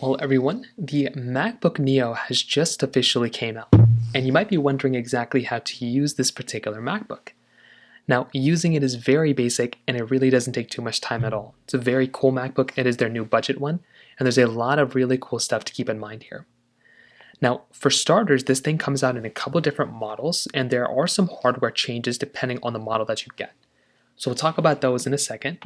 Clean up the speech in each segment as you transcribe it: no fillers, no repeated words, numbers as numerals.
Well, everyone, the MacBook Neo has just officially came out, and you might be wondering exactly how to use this particular MacBook. Now, using it is very basic, and it really doesn't take too much time at all. It's a very cool MacBook. It is their new budget one, and there's a lot of really cool stuff to keep in mind here. Now, for starters, this thing comes out in a couple different models, and there are some hardware changes depending on the model that you get. So we'll talk about those in a second.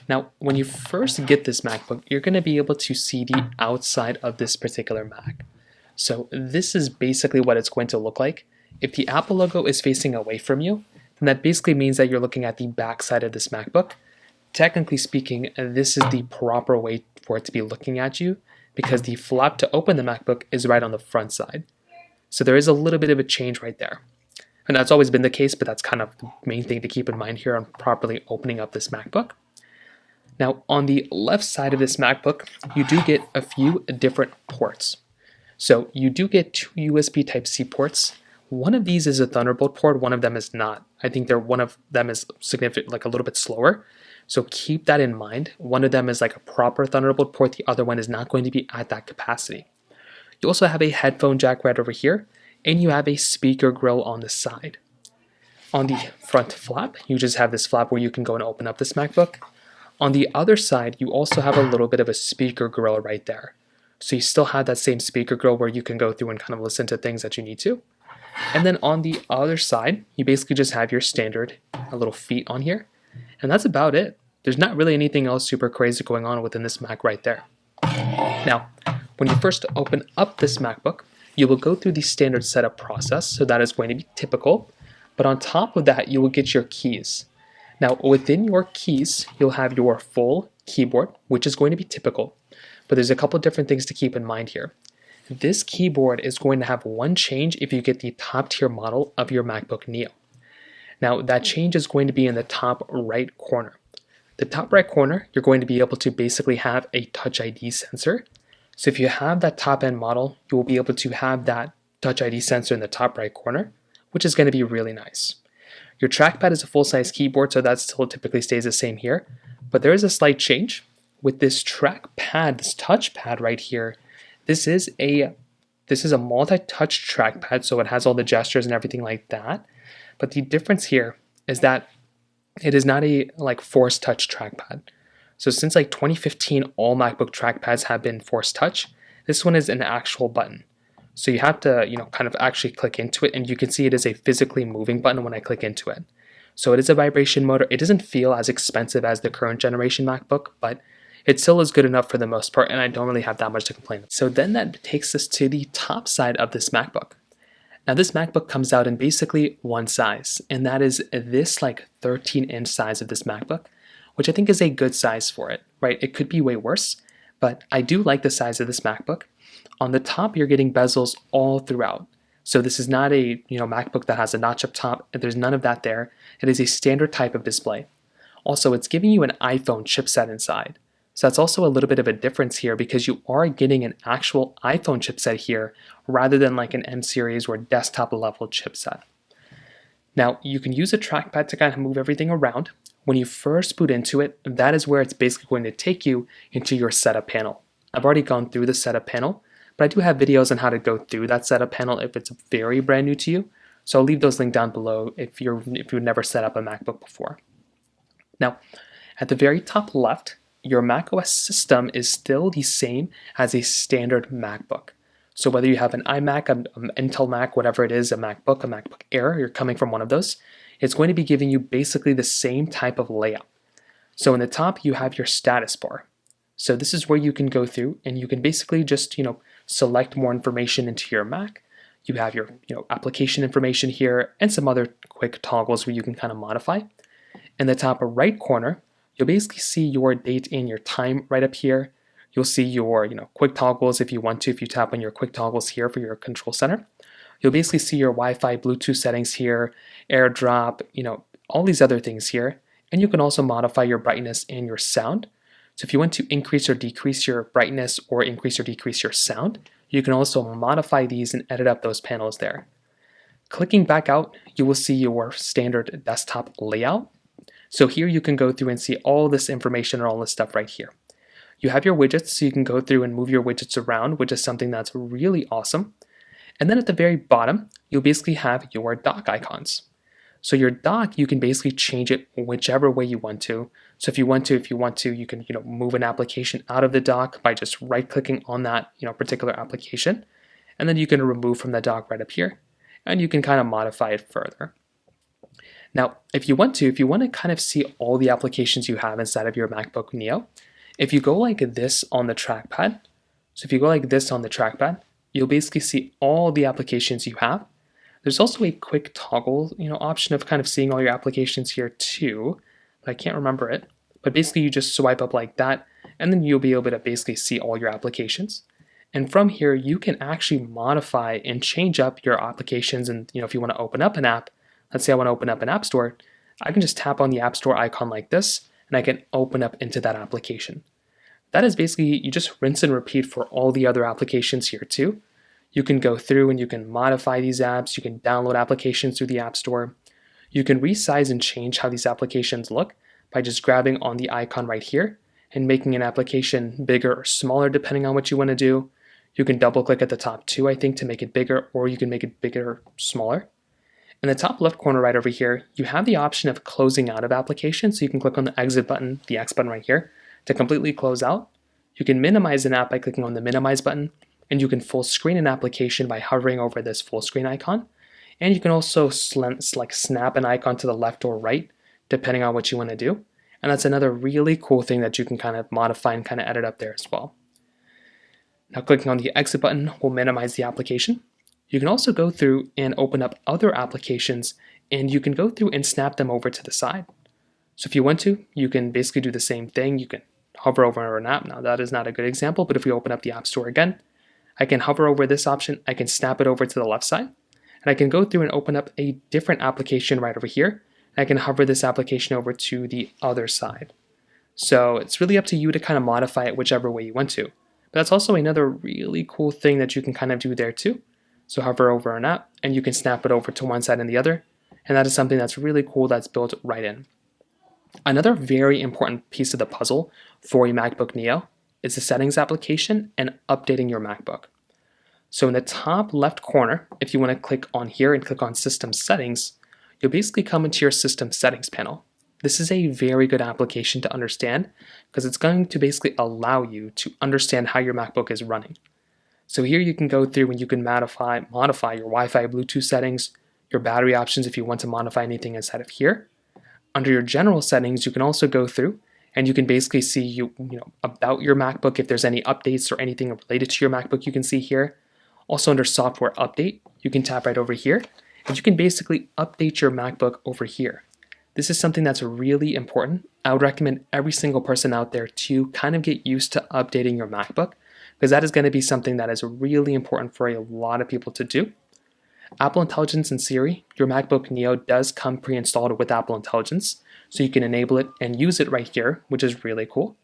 Now, when you first get this MacBook, you're going to be able to see the outside of this particular Mac. So this is basically what it's going to look like. If the Apple logo is facing away from you, then that basically means that you're looking at the back side of this MacBook. Technically speaking, this is the proper way for it to be looking at you because the flap to open the MacBook is right on the front side. So there is a little bit of a change right there. And that's always been the case, but that's kind of the main thing to keep in mind here on properly opening up this MacBook. Now, on the left side of this MacBook, you do get a few different ports. So you do get two USB Type-C ports. One of these is a Thunderbolt port, one of them is not. I think one of them is significant, like a little bit slower. So keep that in mind. One of them is like a proper Thunderbolt port, the other one is not going to be at that capacity. You also have a headphone jack right over here, and you have a speaker grill on the side. On the front flap, you just have this flap where you can go and open up this MacBook. On the other side, you also have a little bit of a speaker grill right there. So you still have that same speaker grill where you can go through and kind of listen to things that you need to. And then on the other side, you basically just have your standard little feet on here. And that's about it. There's not really anything else super crazy going on within this Mac right there. Now, when you first open up this MacBook, you will go through the standard setup process. So that is going to be typical. But on top of that, you will get your keys. Now, within your keys, you'll have your full keyboard, which is going to be typical, but there's a couple different things to keep in mind here. This keyboard is going to have one change if you get the top tier model of your MacBook Neo. Now, that change is going to be in the top right corner. The top right corner, you're going to be able to basically have a Touch ID sensor. So if you have that top end model, you will be able to have that Touch ID sensor in the top right corner, which is going to be really nice. Your trackpad is a full-size keyboard, so that still typically stays the same here. But there is a slight change. With this trackpad, this touchpad right here, this is a multi-touch trackpad, so it has all the gestures and everything like that. But the difference here is that it is not a force touch trackpad. So since 2015, all MacBook trackpads have been force touch. This one is an actual button. So you have to, kind of actually click into it, and you can see it is a physically moving button when I click into it. So it is a vibration motor. It doesn't feel as expensive as the current generation MacBook, but it still is good enough for the most part, and I don't really have that much to complain about. So then that takes us to the top side of this MacBook. Now this MacBook comes out in basically one size, and that is this 13-inch size of this MacBook, which I think is a good size for it, right? It could be way worse, but I do like the size of this MacBook. On the top, you're getting bezels all throughout. So this is not a MacBook that has a notch up top. There's none of that there. It is a standard type of display. Also, it's giving you an iPhone chipset inside. So that's also a little bit of a difference here because you are getting an actual iPhone chipset here rather than like an M series or desktop level chipset. Now, you can use a trackpad to kind of move everything around. When you first boot into it, that is where it's basically going to take you into your setup panel. I've already gone through the setup panel, but I do have videos on how to go through that setup panel if it's very brand new to you. So I'll leave those linked down below if you've never set up a MacBook before. Now, at the very top left, your macOS system is still the same as a standard MacBook. So whether you have an iMac, an Intel Mac, whatever it is, a MacBook Air, you're coming from one of those, it's going to be giving you basically the same type of layout. So in the top, you have your status bar. So this is where you can go through and you can basically just, select more information into your Mac. You have your, application information here and some other quick toggles where you can kind of modify. In the top right corner, you'll basically see your date and your time right up here. You'll see your, quick toggles if you want to. If you tap on your quick toggles here for your control center, you'll basically see your Wi-Fi, Bluetooth settings here, AirDrop, all these other things here. And you can also modify your brightness and your sound. So if you want to increase or decrease your brightness or increase or decrease your sound, you can also modify these and edit up those panels there. Clicking back out, you will see your standard desktop layout. So here you can go through and see all this information and all this stuff right here. You have your widgets, so you can go through and move your widgets around, which is something that's really awesome. And then at the very bottom, you'll basically have your dock icons. So your dock, you can basically change it whichever way you want to. So if you want to, you can move an application out of the dock by just right-clicking on that particular application, and then you can remove from the dock right up here, and you can kind of modify it further. Now, if you want to kind of see all the applications you have inside of your MacBook Neo, if you go like this on the trackpad, you'll basically see all the applications you have. There's also a quick toggle, option of kind of seeing all your applications here too, but I can't remember it. But basically you just swipe up like that, and then you'll be able to basically see all your applications. And from here, you can actually modify and change up your applications. And if you want to open up an app, let's say I want to open up an app store, I can just tap on the app store icon like this, and I can open up into that application. That is basically, you just rinse and repeat for all the other applications here too. You can go through and you can modify these apps. You can download applications through the App Store. You can resize and change how these applications look by just grabbing on the icon right here and making an application bigger or smaller depending on what you want to do. You can double click at the top too, I think, to make it bigger, or you can make it bigger or smaller. In the top left corner right over here, you have the option of closing out of applications. So you can click on the exit button, the X button right here, to completely close out. You can minimize an app by clicking on the minimize button, and you can full screen an application by hovering over this full screen icon. And you can also snap an icon to the left or right, depending on what you want to do. And that's another really cool thing that you can kind of modify and kind of edit up there as well. Now clicking on the exit button will minimize the application. You can also go through and open up other applications, and you can go through and snap them over to the side. So if you want to, you can basically do the same thing. You can hover over an app. Now that is not a good example, but if we open up the App Store again, I can hover over this option, I can snap it over to the left side, and I can go through and open up a different application right over here, and I can hover this application over to the other side. So it's really up to you to kind of modify it whichever way you want to. But that's also another really cool thing that you can kind of do there too. So hover over an app, and you can snap it over to one side and the other, and that is something that's really cool that's built right in. Another very important piece of the puzzle for a MacBook Neo is the settings application and updating your MacBook. So in the top left corner, if you want to click on here and click on System Settings, you'll basically come into your System Settings panel. This is a very good application to understand because it's going to basically allow you to understand how your MacBook is running. So here you can go through and you can modify your Wi-Fi, Bluetooth settings, your battery options if you want to modify anything inside of here. Under your general settings, you can also go through and you can basically see about your MacBook. If there's any updates or anything related to your MacBook, you can see here. Also under software update, you can tap right over here and you can basically update your MacBook over here. This is something that's really important. I would recommend every single person out there to kind of get used to updating your MacBook because that is going to be something that is really important for a lot of people to do. Apple Intelligence and Siri, your MacBook Neo does come pre-installed with Apple Intelligence, so you can enable it and use it right here, which is really cool.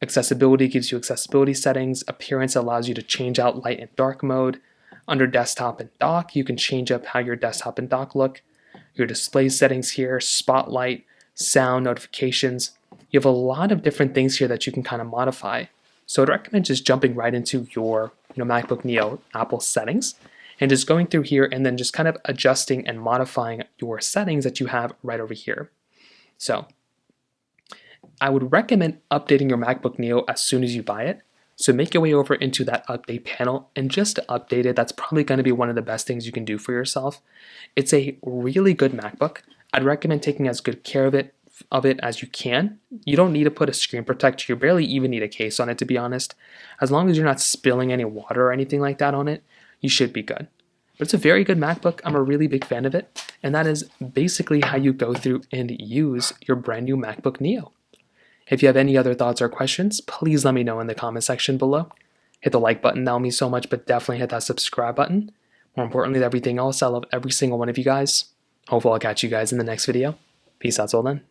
Accessibility gives you accessibility settings. Appearance allows you to change out light and dark mode. Under desktop and dock, you can change up how your desktop and dock look. Your display settings here, spotlight, sound, notifications. You have a lot of different things here that you can kind of modify. So I'd recommend just jumping right into your MacBook Neo Apple settings and just going through here and then just kind of adjusting and modifying your settings that you have right over here. So I would recommend updating your MacBook Neo as soon as you buy it. So make your way over into that update panel and just update it. That's probably going to be one of the best things you can do for yourself. It's a really good MacBook. I'd recommend taking as good care of it as you can. You don't need to put a screen protector. You barely even need a case on it, to be honest. As long as you're not spilling any water or anything like that on it, you should be good. But it's a very good MacBook. I'm a really big fan of it. And that is basically how you go through and use your brand new MacBook Neo. If you have any other thoughts or questions, please let me know in the comment section below. Hit the like button, that will mean so much, but definitely hit that subscribe button. More importantly than everything else, I love every single one of you guys. Hopefully I'll catch you guys in the next video. Peace out till then.